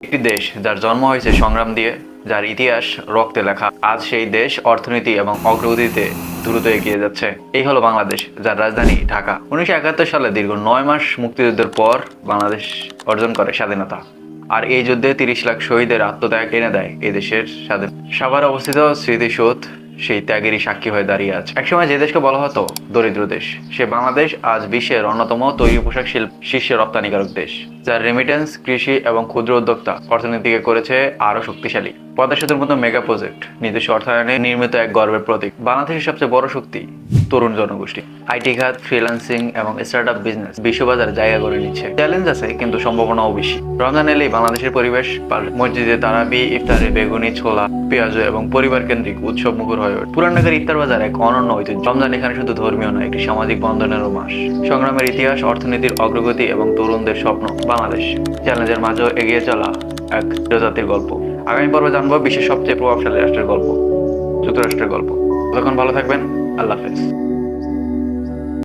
একটি দেশ যার জন্ম হয়েছে সংগ্রাম দিয়ে, যার ইতিহাস রক্তে লেখা, আজ সেই দেশ অর্থনীতি এবং অগ্রগতিতে দ্রুত এগিয়ে যাচ্ছে। এই হলো বাংলাদেশ, যার রাজধানী ঢাকা। 1971 সালে দীর্ঘ 9 মাস মুক্তিযুদ্ধের পর বাংলাদেশ অর্জন করে স্বাধীনতা। আর এই যুদ্ধে 30 লাখ শহীদের আত্মত্যাগ এনে দেয় এই দেশের স্বাধীনতা। সাভারে অবস্থিত স্মৃতিসৌধ সেই ত্যাগেরই সাক্ষী হয়ে দাঁড়িয়ে আছে। একসময় যে দেশকে বলা হতো দরিদ্র দেশ, সে বাংলাদেশ আজ বিশ্বের অন্যতম তৈরি পোশাক শীর্ষে রপ্তানিকারক দেশ, যার রেমিটেন্স, কৃষি এবং ক্ষুদ্র উদ্যোক্তা অর্থনীতিকে করেছে আরো শক্তিশালী। পদ্মা সেতুর মতো মেগা প্রজেক্ট নিজস্ব অর্থায়নে নির্মিত এক গর্বের প্রতীক। বাংলাদেশের সবচেয়ে বড় শক্তি তরুণ জনগোষ্ঠী। আইটি খাত, ফ্রিল্যান্সিং এবং স্টার্টআপ বিজনেস বিশ্ববাজারে জায়গা করে নিচ্ছে। চ্যালেঞ্জ আছে, কিন্তু সম্ভাবনাও বেশি। রমজান এলেই বাংলাদেশের পরিবেশ মসজিদে তারাবি, ইফতারে বেগুনি, ছোলা, পেঁয়াজ এবং পরিবার কেন্দ্রিক উৎসব মুখর হয়ে ওঠে। পুরান ঢাকার ইফতার বাজার এক অনন্য ঐতিহ্য। রমজান এখানে শুধু ধর্মীয় নয়, একটি সামাজিক বন্ধনেরও মাস। সংগ্রামের ইতিহাস, অর্থনীতির অগ্রগতি এবং তরুণদের স্বপ্ন। বাংলাদেশ চ্যালেঞ্জের মাঝেও এগিয়ে চলা এক জাতির গল্প। আগামী পর্বে জানবো বিশ্বের সবচেয়ে প্রভাবশালী রাষ্ট্রের গল্প, যুক্তরাষ্ট্রের গল্প। ততক্ষণ ভালো থাকবেন। আল্লাহ হাফেজ।